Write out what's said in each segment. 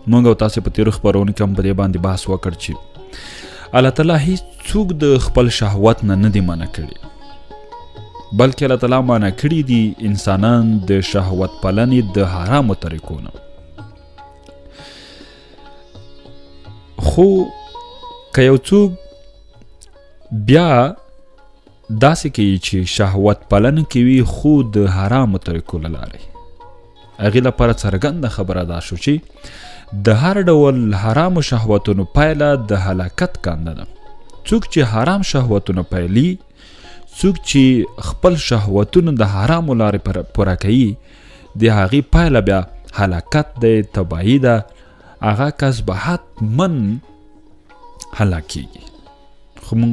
موږ او تاسې په تېرو خپرونو کې هم په دې باندې بحث وکړ چې الله تعالی هیڅوک د خپل شهوت نه دی منع کړي، بلکې الله تعالی منع کړي دي انسانان د شهوت پالنې د حرامو طریقو نه. خو که یو څوک بیا داسې کوي چې شهوت پالنه کوي خو د حرامو طریقو له لارې، هغې لپاره څرګنده خبره دا شو چې د هر ډول حرامو شهوتونو پایله د هلاکت کنده ده. څوک چې حرام شهوتونه پایلي، څوک چې خپل شهوتونه د حرامو لارې پوره کوي، د هغې پایله بیا هلاکت دی، تباهي ده. هغه کس به حتمن هلاک کیږي. خو موږ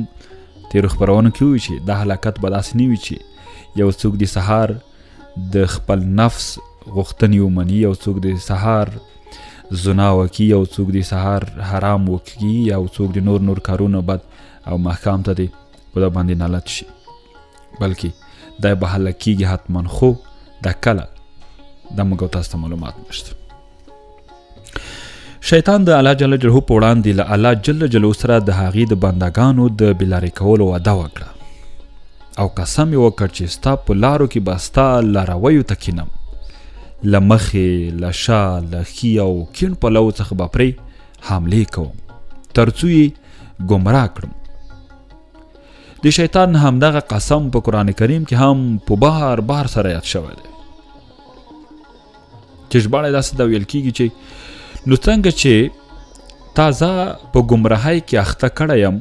تېرو خپرونو کې ووایو چې دا هلاکت به داسې نه وي چې یو څوک د سهار د خپل نفس غوښتنې ومني، یو څوک د سهار زنا وکړي، یو څوک د سهار حرام وکړي، یو څوک د نور کارونه بد او محکام ته دی په دا باندې نالت شي، بلکې دا به هلاک کیږي حتما. خو دا کله دا موږ او تاسو ته معلومات نشته. شیطان د الله جل جلاله په وړاندې له الله جل جلاله سره د هغې د بندګانو د بېلارې کولو وعده وکړه او قسم یې وکړ چې ستا په لارو کې به ستا لارویو ته کینم، له مخې، له شا، له ښي او کیڼ پلو څخه به پرې حملې کوم تر څو یې ګمراه کړم. د شیطان همدغه قسم په قرآن کریم کې هم په بار سره یاد شوی دی چې ژباړه داسې دا ویل کیږي چې نو څنګه چې تازه په ګمراهۍ کې اخته کړی یم،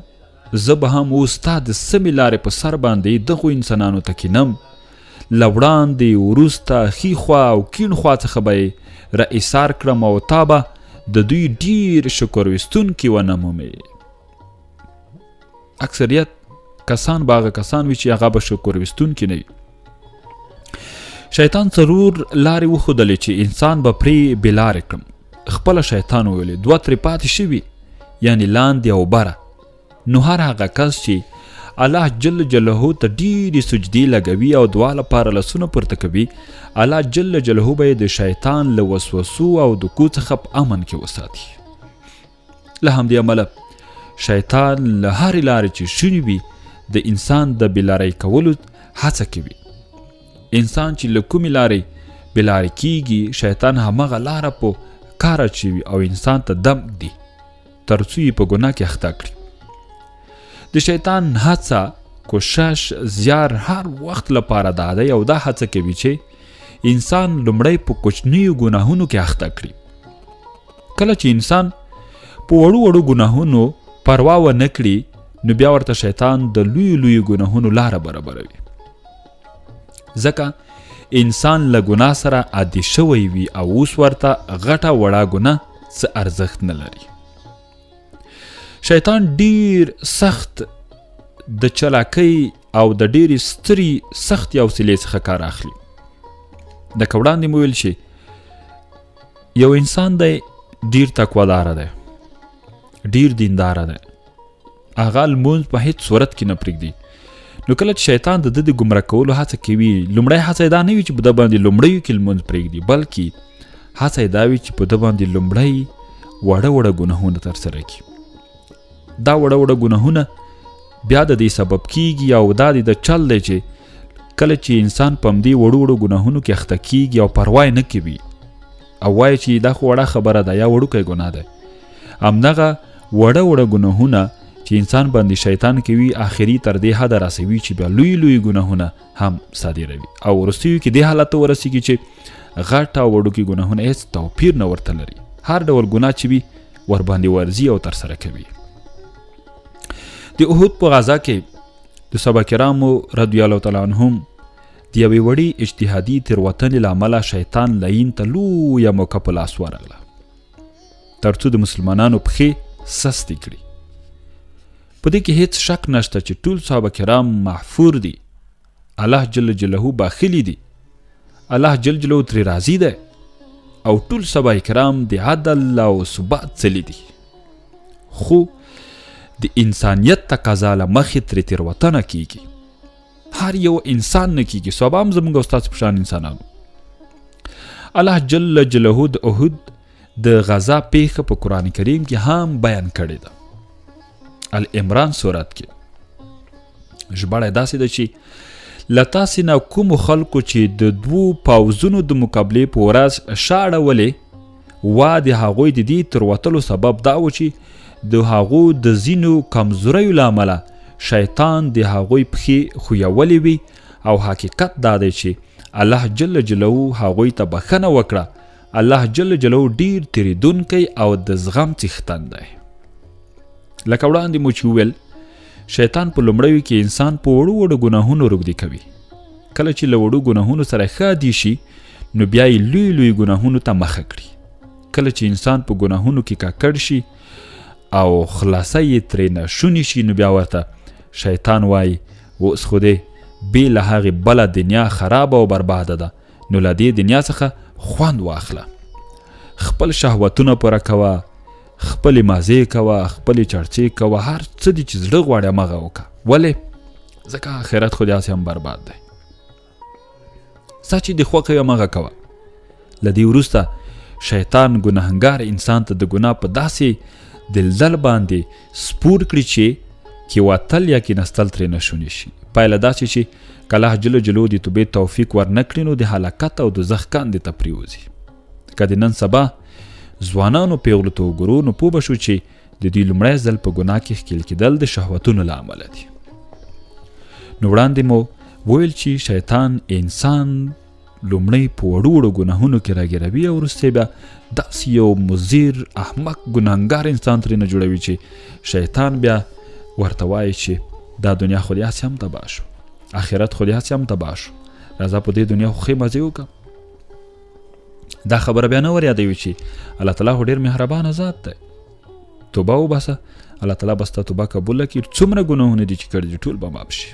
زه به هم اوس ستا د سمې لارې په سر باندې دغو انسانانو ته کینم، له وړاندې وروسته ښي خوا او کیڼ خوا څخه به یې را ایثار کړم او تا به د دوی ډېر شکر ویستونکي ونه مومې. اکثریت کسان به هغه کسان وي چې هغه به شکر ویستونکي نه وي. شیطان څلور لارې وښودلې چې انسان به پرې بېلارې کړم. خپله شیطان وویلې دوه ترې پاتې شوي، یعنی لاندې او بره. نو هر هغه کس چې الله جل جلاله ته ډېرې سجدې لګوي او دعا لپاره لاسونه پورته کوي، الله جل جلاله به یې د شیطان له وسوسو او دکو څخه په امن کې وساتي. له همدې امله شیطان له هرې لارې چې شونې وي د انسان د بېلارۍ کولو هڅه کوي. انسان چې له کومې لارې بېلارې کیږي، شیطان همغه لاره په کار اچوي او انسان ته دم دی تر څو یې په ګناه کې اخته کړي. د شیطان هڅه، کوشش، زیار هر وخت لپاره دا دی او دا هڅه کوي چې انسان لومړی په کوچنیو ګناهونو کې اخته کړي. کله چې انسان په وړو ګناهونو پروا ونه کړي، نو بیا ورته شیطان د لویو ګناهونو لاره برابروي. ځکه انسان له ګناه سره عادي شوی وي او اوس ورته غټه وړه ګناه څه ارزښت نه لري. شیطان ډیر سخت د چلاکۍ او د ډیرې سترې سختې حوصلې څخه کار اخلي. د که وړاندې مو ویل شي یو انسان دی ډیر تقواداره دی، ډیر دینداره دی، هغه لمونځ په هیڅ صورت کې نه پرېږدي. نو کله چې شیطان د ده د ګمراه کولو هڅه کوي، لومړی هڅه یې دا نه وي چې په ده باندې لومړیو کې لمونځ پرېږدي، بلکې هڅه یې دا وي چې په ده باندې لومړی وړه ګناهونه ترسره کړي. دا وړه ګناهونه بیا د دې سبب کیږي او دا د چل دی چې کله چې انسان په همدې وړو ګناهونو کې اخته کیږي او پروا یې نه کوي او وایي چې دا خو وړه خبره ده یا وړوکی ګناه دی، همدغه وړه ګناهونه چې انسان باندې شیطان کوي آخري تر دې حده رسوي چې بیا لوی ګناهونه هم صادروي او وروستیو کې دې حالت ته ورسیږي چې غټ او وړوکي ګناهونه هېڅ توپیر نه ورته لري، هر ډول ګناه چې وي ورباندې ورځي او ترسره کوي. د احد په غزا کې د صحابه کرامو رضی الله تعالی عنهم د یوې وړې اجتهادي تېروتنې له امله شیطان لعین ته لویه موقع په لاس ورغله تر څو د مسلمانانو پښې سستې کړي. په دې کې هیڅ شک نشته چې ټول صحابه کرام محفور دي، الله جل جلاله باخلي دي، الله جل جلاله ترې راضي دی او ټول صحابه کرام د عدل او ثبات څلي دي. خو د انسانیت تقاضا له مخې ترې تېروتنه کیږي، هر یو انسان نه کیږي، صحابه هم زموږ او ستاسو په شان انسانانو. الله جل جلاله د احد د غزا پیښه په قرآن کریم کې هم بیان کړې ده. العمران سورت کې ژباړه داسې ده چې له تاسې نه کومو خلکو چې د 2 پوځونو د مقابلې په ورځ شاړه ولې د هغوی د دې تر وتلو سبب دا و چې د هغو د ځینو کمزوریو له امله شیطان د هغوی پښې ښویولې وي او حقیقت دا دی چې الله جل جلاله هغوی ته بښنه وکړه. الله جل جلاله ډیر تیریدونکی او د زغم څښتن دی. لکه وړاندې مو چې وویل شیطان په لومړیو کې انسان په وړو وړو ګناهونو روږدي کوي. کله چې له وړو ګناهونو سره ښه عادي شي نو بیا یې لوی لوی ګناهونو ته مخه کړي. کله چې انسان په ګناهونو کې ککړ شي او خلاصه یې ترې نه شونې شي نو بیا ورته شیطان وایي اوس خو دې بې له هغې بله دنیا خرابه او برباده ده، نو له دې دنیا څخه خوند واخله، خپل شهوتونه پوره کوه، خپلې مازې کوه، خپلې چړچې کوه، هر څه دي چې زړه غواړي همغه وکړه. ولې؟ ځکه آخرت خو داسې هم برباد دی. څه چې دې خوښ وي همغه کوه. له دې وروسته شیطان ګناهګار انسان ته د ګناه په داسې دلدل باندې سپور کړي چې کېوتل یا کېنستل ترې نه شونې شي. پایله داسې چې که الله جل جلاله د توبې توفیق ورنه کړي نو د هلاکت او دوزخ کاندې ته پرېوځي. که د نن سبا ځوانانو پیغلو ته وګورو نو پوه به شو چې د دوی لومړی ځل په ګناه کې ښکېل کېدل د شهوتونو له امله دي. نو وړاندې مو ویل چې شیطان انسان لومړی په وړو وړو ګناهونو کې راګیروي او وروسته بیا داسې یو مضر احمق ګناهګار انسان ترې نه جوړوي چې شیطان بیا ورته وایي چې دا دنیا خو دې هسې هم تباه شو، آخرت خو دې هسې هم تباه شو، راځه په دې دنیا خو ښې مزې وکړه. دا خبره بیا نه ور یادوي چې الله تعالی خو ډېر مهربانه ذات دی، توبه وباسه، الله تعالی به ستا توبه قبوله کړي. څومره ګناهونه دي چې کړي دي ټول به معاف شي.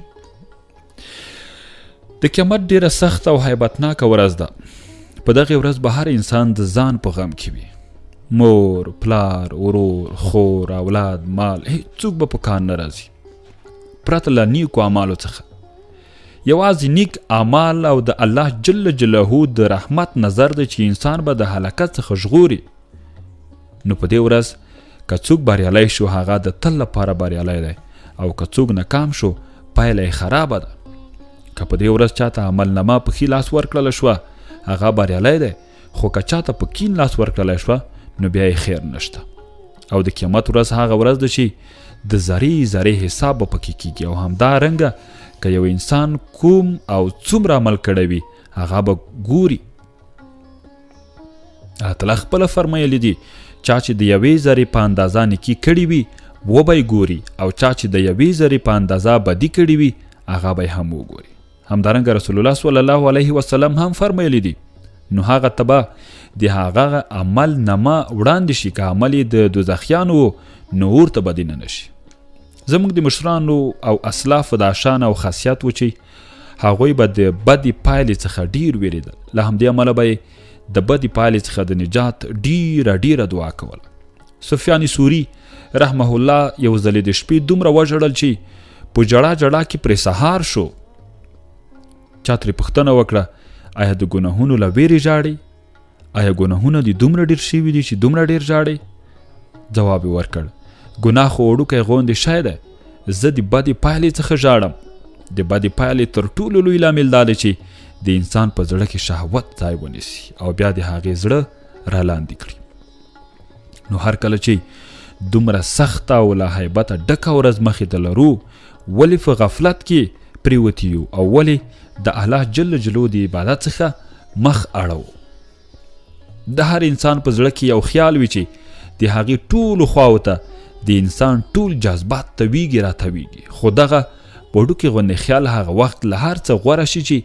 د قیامت ډېره سخته او هیبتناکه ورځ ده. په دغې ورځ به هر انسان د ځان په غم کې وي. مور، پلار، ورور، خور، اولاد، مال، هیڅوک به په کار نه راځي پرته له نیکو اعمالو څخه. یوازې نیک اعمال او د الله جل جلاله د رحمت نظر دی چې انسان به د هلاکت څخه ژغوري. نو په دې ورځ که څوک بریالی شو هغه د تل لپاره بریالی دی او که څوک ناکام شو پایله یې خرابه ده. که په دې ورځ چاته عملنامه په ښي لاس ورکړله شوه هغه بریالی دی، خو که چاته په کین لاس ورکړلی شوه نو بیا یې خیر نشته. او د قیامت ورځ هغه ورځ ده چې د ذرې ذرې حساب به پکې کیږي او همدارنګه که یو انسان کوم او څومره عمل کړی وي هغه به ګوري. الله تعالی خپله فرمایلی دي چا چې د یوې ذرې په اندازه نیکي کړي وي وبه یې ګوري او چا چې د یوې ذرې په اندازه بدي کړي وي هغه به یې هم وګوري. همدارنګه رسول الله صلی الله علیه وسلم هم فرمایلی دي نو هغه ته به د هغه عمل نامه وړاندې شي که عمل یې د دوزخیانو نو ورته به دې نه نشي. زموږ د مشرانو او اسلافو دا شان او خاصیت و چې هغوی به د بدې پایلې څخه ډیر ویرېدل. له همدې امله به یې د بدې پایلې څخه د نجات ډیره دعا کوله. سفیان ثوری رحمه الله یو ځلې د شپې دومره وژړل چې په جړا کې پرې سهار شو. چا ترې پوښتنه وکړه آیا د ګناهونو له ویرې ژاړئ؟ آیا ګناهونه دې دومره ډېر شوي دي چې دومره ډېر ژاړئ؟ ځواب یې ورکړ ګناه خو وړوکی غوندې شی دی، زه د بدې پایلې څخه ژاړم. د بدې پایلې تر ټولو لوی لامل دا دی چې د انسان په زړه کې شهوت ځای ونیسي او بیا د هغې زړه رالاندې کړي. نو هر کله چې دومره سخته او له هیبته ډکه ورځ مخې ته لرو ولې په غفلت کې پرېوتي یو او ولې د الله جل جلاله د عبادت څخه مخ اړوو. د هر انسان په زړه کې یو خیال وي چې د هغې ټولو خواو ته د انسان ټول جذبات تویږي راتویږي، خو دغه وړوکې غوندې خیال هغه وخت له هر څه غوره شي چې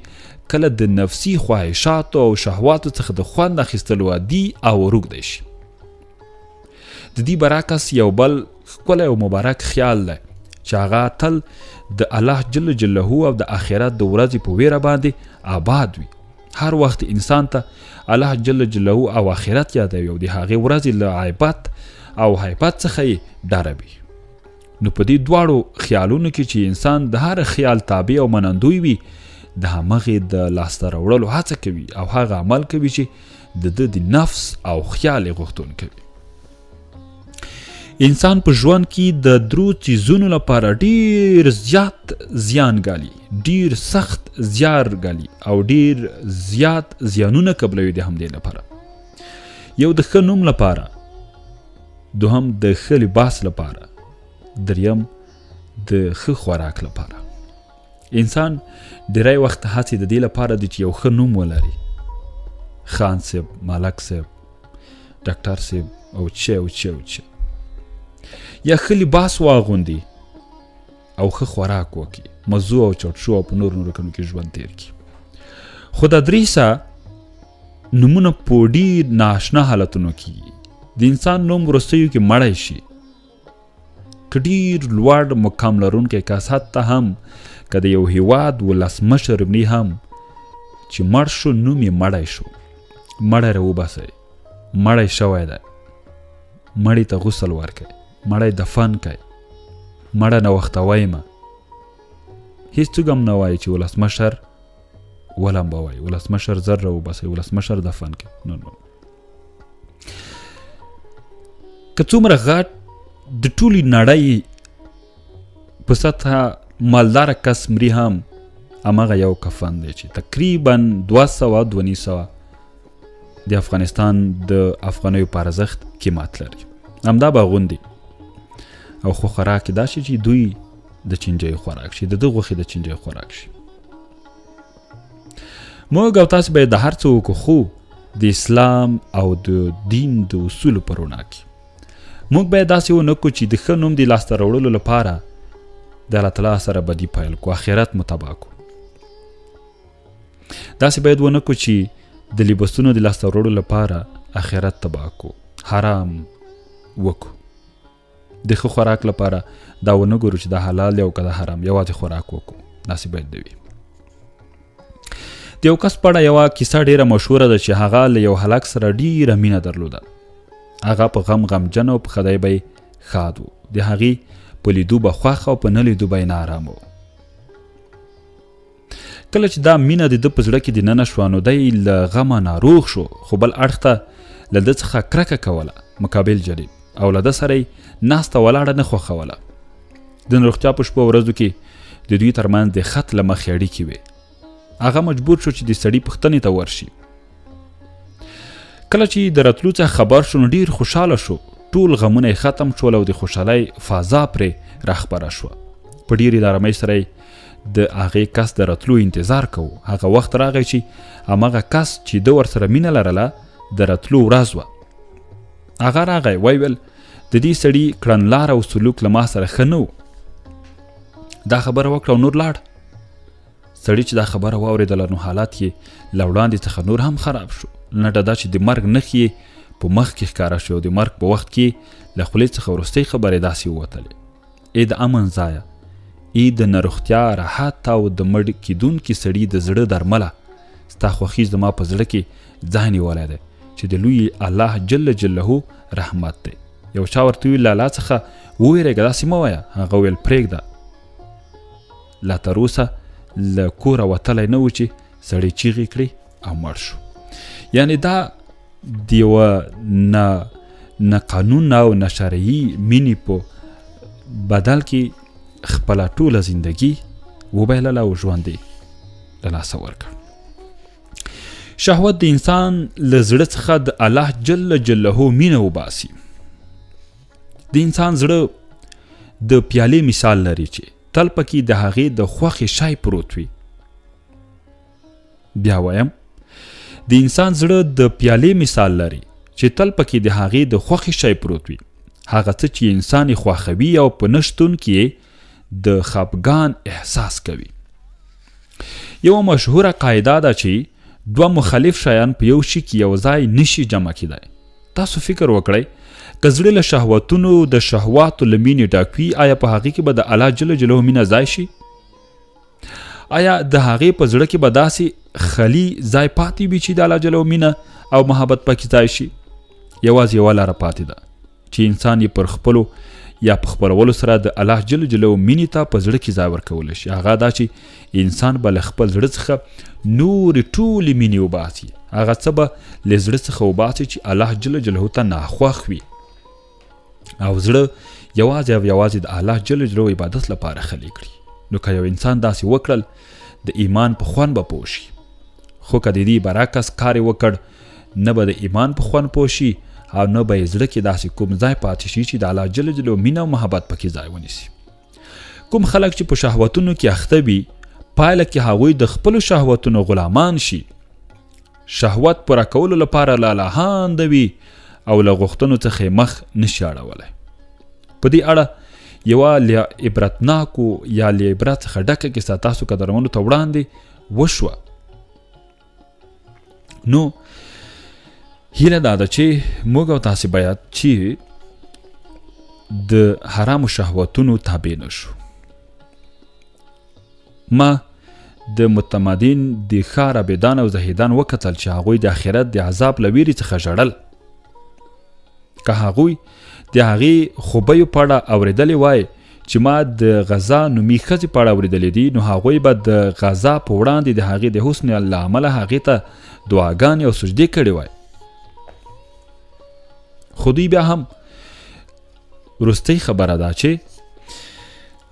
کله د نفسي خواهشاتو او شهواتو څخه د خوند اخیستلو عادي او روږدی شي. د دې برعکس یو بل ښکلی او مبارک خیال دی چې هغه تل د الله جل جلاله او د آخرت د ورځې په ویره باندې آباد وي. هر وخت انسان ته الله جل جلاله او آخرت یادوي او د هغې ورځې له عیبت او هیبت څخه یې ډاروي. نو په دې دواړو خیالونو کې چې انسان د هر خیال تابع او منندوی وي د همغې د لاسته راوړلو هڅه کوي او هغه عمل کوي چې د ده د نفس او خیال یې غوښتون کوي. انسان په ژوند کې د درو څیزونو لپاره ډیر زیات زیان ګالي، ډیر سخت زیار ګالي او ډیر زیات زیانونه قبلوي د همدې لپاره. یو د ښه نوم لپاره، دوهم د ښه لباس لپاره، دریم د ښه خوراک لپاره. انسان ډیری وخت هڅې د دې لپاره دی چې یو ښه نوم ولري، خان صاحب، ملک صاحب، ډاکټر صاحب او چه یا ښه لباس واغوندي او ښه خوراک وکړي، مزو او چټشو او په نورو رکنو کې ژوند تیر کړي. خو دا دریسه نومونه په ډیر نااشنا حالتونو کې د انسان نوم وروستیو کې مړی شي. که ډیر لوړ مقام لرونکی کس حتی هم که د یو هیواد ولسمشر وي هم چې مړ شو نوم یې مړی شو، مړی راوباسئ، مړی شوی دی، مړی ته غسل ورکئ، مړی دفن کئ، مړه نوښتوی مه. هیڅوک هم نه وایي چې ولسمشر ولمبوئ، ولسمشر زر راوباسئ، ولسمشر دفن کئ. نو که څومره غټ د ټولې نړۍ په سطحه مالداره کس مري هم هماغه یو کفن دی چې تقریبا 200 د افغانستان د افغانیو په ارزښت قیمت لري. همدا به غوندي او خو خوراک دا شي چې دوی د چینجیو خوراک شي، د ده غوښې د چینجیو خوراک شي. موږ او تاسو باید د هر څه وکړو، خو د اسلام او د دین د اصولو په رڼا کې موږ باید داسې ونه کړو چې د ښه نوم د لاسته راوړلو لپاره د الله تعالی سره بدي پیل کړو، آخرت مو تباه کړو. داسې باید ونه کړو چې د لباسونو د لاسته راوړلو لپاره آخرت تباه کړو، حرام وکړو. د ښه خوراک لپاره دا ونه ګورو چې دا حلال دی او که دا حرام، یوازې خوراک وکړو. داسې باید د وي. د یو کس په اړه یوه کیسه ډیره مشهوره ده چې هغه له یو هلک سره ډیره مینه درلوده. هغه په غمجن او په خدای به یې ښاد و. د هغې په لیدو به خوښ او په نه لیدو به یې ناارامه و. کله چې دا مینه د ده په زړه کې دننه شوه نو دی له غمه ناروغ شو، خو بل اړخ ته له ده څخه کرکه کوله، مقابل جریب، او له ده سره یې ناسته ولاړه نه خوښوله. د روغتیا په شپو ورځو کې د دوی ترمنځ د خط له مخې اړیکې وې. هغه مجبور شو چې د سړي پوښتنې ته ورشي. کله چې د راتلو څخه خبر شو نو ډیر خوشحاله شو، ټول غمونه یې ختم شول او د خوشحالۍ فضا پرې راخپره شوه. په ډیرې د ارامۍ سره یې د هغې کس د راتلو انتظار کوو. هغه وخت راغی چې هماغه کس چې ده ورسره مینه لرله د راتلو ورځ وه. هغه راغی، ویل د دې سړي کړنلاره او سلوک له ما سره ښه نه و. دا خبره وکړه او نور لاړ. سړي چې دا خبره واورېدله نو حالت یې له وړاندې څخه نور هم خراب شو. نټه دا چې د مرګ نښې په مخ کې ښکاره شوې او د مرګ په وخت کې له خولې څخه وروستۍ خبرې داسې ووتلې: ای د امن ځایه، ای د نروغتیا، راحت او د مړ کیدونکي سړي د زړه درمله، ستا خوښي زما په زړه کې ځای نیولی دی چې د لوی الله جل جلاله رحمت دی. یو چا ورته وویل له الله څخه وویرېږه، داسې مه وایه. هغه ویل پرېږده. لا تر اوسه له کوره وتلی نه و چې سړی چیغې کړي او مړ شو. یعنی دا د یوه نه قانون او نه شرعي مینې په بدل کې خپله ټوله زندګي وبایلله او ژوند یې له لاسه ورکړ. شهوت د انسان له زړه څخه د الله جل جلاله مینه وباسي. د انسان زړه د پیالې مثال لري چې تل پکې د هغې د خوښې شی پروت وي. بیا وایم، د انسان زړه د پیالې مثال لري چې تل پکې د هغې د خوښې شی پروت وي. هغه څه چې انسان یې خوښوي او په نه شتون کې د خفګان احساس کوي. یوه مشهوره قاعده ده چې دوه مخالف شیان په یو شي کې یو ځای نشي جمع کیدای. تاسو فکر وکړئ، که زړه له شهوتونو د شهواتو له مینې ډک وي، آیا په هغې کې به د الله جل جلاله مینه ځای شي؟ آیا د هغې په زړه کې به داسې خالي ځای پاتې وي چې د الله جل مینه او محبت پکې ځای شي؟ یوازې یوه لاره پاتې ده چې انسان یې پر خپلو یا په خپرولو سره د الله جل جلاله مینې ته په زړه کې ځای ورکولی شي. هغه دا چې انسان به له خپل زړه څخه نورې ټولې مینې وباسي، هغه څه به له زړه څخه وباسي چې الله جل جلاله ته ناخوښ وي او زړه یوازې او یوازې د الله جل جلاله عبادت لپاره خلی کړي. نو که یو انسان داسې وکړل د ایمان په خوند به پوه شي، خو که د دې برعکس کار یې وکړ نه به د ایمان په خوند پوه شي او نه به یې زړه کې داسې کوم ځای پاتې شي چې د الله جل جلاله مینه او محبت پکې ځای ونیسي. کوم خلک چې په شهوتونو کې اخته وي پایله کې هغوی د خپلو شهوتونو غلامان شي، شهوت پوره کولو لپاره لالهانده وي او له غوښتنو څخه مخ نشي اړولی. په دې اړه یوه له عبرتناکو یا له عبرت څخه ډکه کیسه تاسو قدرمنو ته وړاندې وشوه. نو هیله دا ده چې موږ او تاسې باید چې د حرامو شهوتونو تابع نشو. ما د متمدین د ښار عابدان او زهیدان وکتل چې هغوی د آخرت د عذاب له ویرې څخه ژړل. که هغوی د هغې خوبیو په اړه اورېدلی وای چې ما د غزا نومي ښځې په اړه اورېدلی دي، نو هغوی به د غزا په وړاندې د هغې د حسن له امله هغې ته دعاګانې او سجدې کړې وای. خو دوی بیا هم وروستۍ خبره ده چې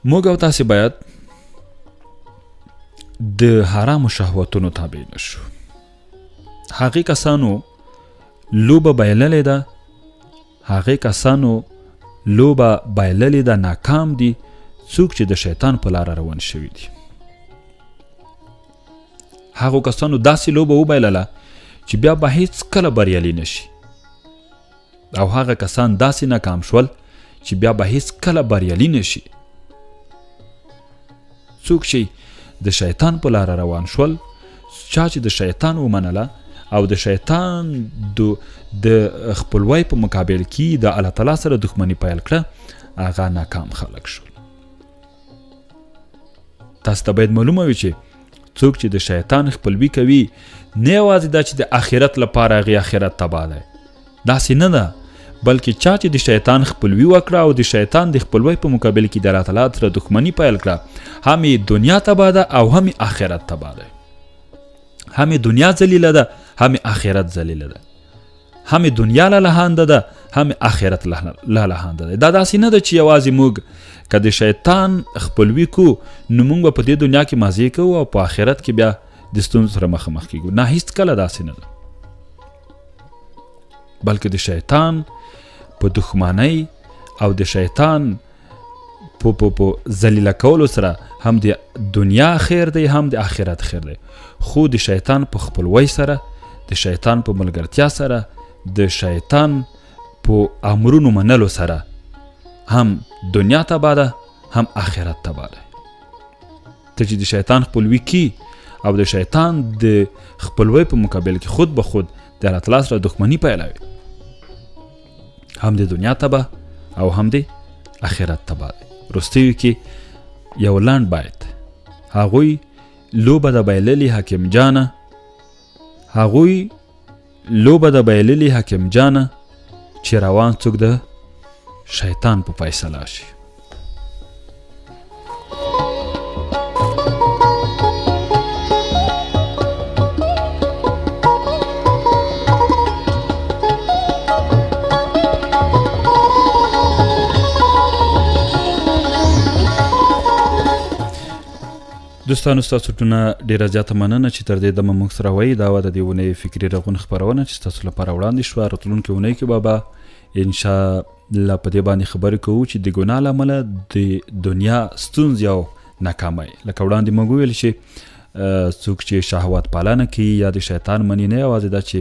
موږ او تاسې باید د حرامو شهوتونو تابع نشو. هغې کسانو لوبه بایللې ده، هغې کسانو لوبه بایللې ده ناکام دي څوک چې د شیطان په لاره روان شوي دي. هغو کسانو داسې لوبه وبایلله چې بیا به هیڅ کله بریالي نشي، او هغه کسان داسې ناکام شول چې بیا به هیڅ کله بریالي نشي. څوک چې د شیطان په لاره روان شول، چا چې د شیطان ومنله او د شیطان د خپلوۍ په مقابل کې د الله تعالی سره دښمني پیل کړه، هغه ناکام خلک شول. تاسو ته باید معلومه وي چې څوک چې د شیطان خپلوي کوي نه یوازې دا چې د آخرت لپاره هغې آخرت تباه دی، داسې نه ده، بلکې چا چې د شیطان خپلوي وکړه او د شیطان د خپلوۍ په مقابل کې د الله تعالی سره دښمني پیل کړه، هم یې دنیا تباه ده او هم یې آخرت تباه ده. هم یې دنیا ذلیله ده، هم یې آخرت ذلیله ده. هم یې دنیا لالهانده ده، هم یې آخرت لالهانده ده. دا داسې نه ده چې یوازې موږ که د شیطان خپلوي کو نو موږ به په دې دنیا کې مزې کوو او په آخرت کې بیا د ستونزو سره مخامخ کیږو. نه، هیڅ کله داسې نه ده، بلکې د شیطان په دښمنۍ او د شیطان په ذلیله کولو سره هم د دنیا خیر دی هم د آخرت خیر دی. خو د شیطان په خپلوۍ سره، د شیطان په ملګرتیا سره، د شیطان په امرونو منلو سره هم دنیا تباه ده هم آخرت تباه ده. ته چې د شیطان خپلوي کی او د شیطان د خپلوۍ په مقابل کې خود به خود د الله تعالی سره دښمني پیلوي، هم د دنیا تباه او هم د آخرت تباه ده. وروستیو کې یو لنډ بیت: هغوی لوبه د بایللې حکیم جانه، هغوی لوبه د بایللې حکیم جانه، چې روان څوک د شیطان په فیصله شي. دوستانو، ستاسو ټونه ډیره زیاته مننه چې تر دې دمه موږ سره وئ. دا وه د دې اونۍ فکري رغون خپرونه چې ستاسو لپاره وړاندې شوه. راتلونکې اونۍ کې به انشاءالله په دې باندې خبرې کوو چې د ګناه له امله د دنیا ستونزې او ناکامۍ، لکه وړاندې موږ وویل چې څوک چې شهوت پالنه کوي یا د شیطان مني، نه یوازې دا چې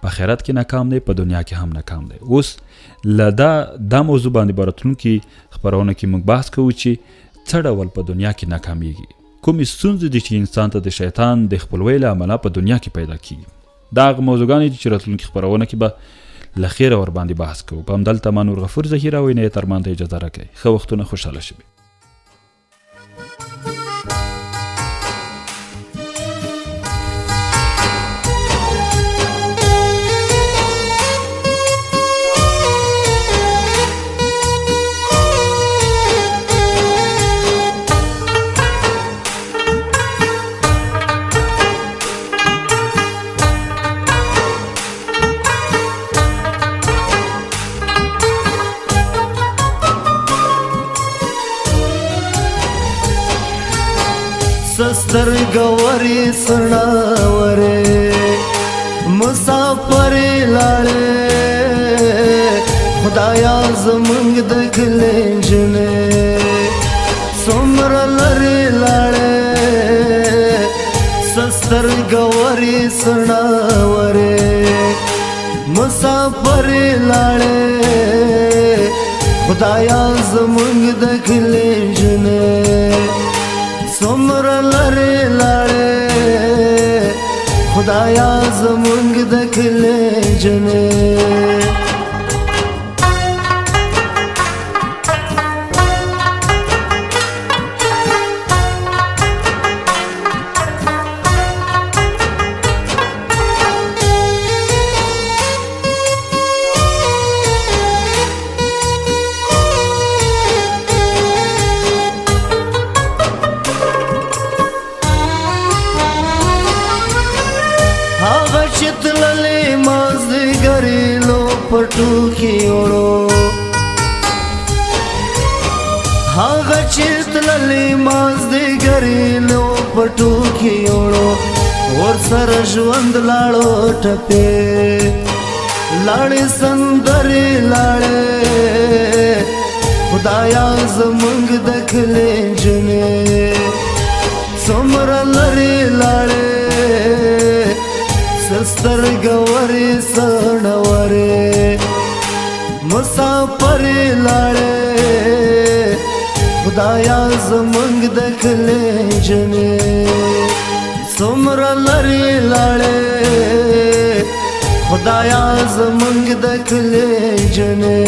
په آخرت کې ناکام دی، په دنیا کې هم ناکام دی. اوس له دا موضوع باندې به راتلونکي خپرونه کې موږ بحث کوو چې څه ډول په دنیا کې ناکامیږي، کومې ستونزې دي چې انسان ته د شیطان د خپلوۍ له امله په دنیا کې پیدا کیږي. دا هغه موضوعګانې دي چې راتلونکي خپرونه کې به له خیره ورباندې بحث کوو. په همدلته ما نور غفور ظهیره وینه یې ترمان ته اجازه راکوئ. ښه وختونه، خوشحاله شئ. سستر گوری سناوره مسافر لاړې خدایا زمونږ د کلي نجونې څومره لرې لاړې سستر گوری سناوره مسافر لاړې خدایا زمونږ د کلي نجونې څومره لرې لاړې خدایا زمونږ د کلي نجونې چتللې مازدیګرې لو پټو کې وړو هغه چتللې مازدیګرې لو پټو کې وړو ورسره ژوند لاړو ټپې لاړې سندرې لاړې خدایا زمونږ د کلي نجونې څومره لرې لاړې سستر گوری سنوره مسافر لاړې خدایا زمونږ د کلي نجونې څومره لرې لاړې خدایا زمونږ د کلي نجونې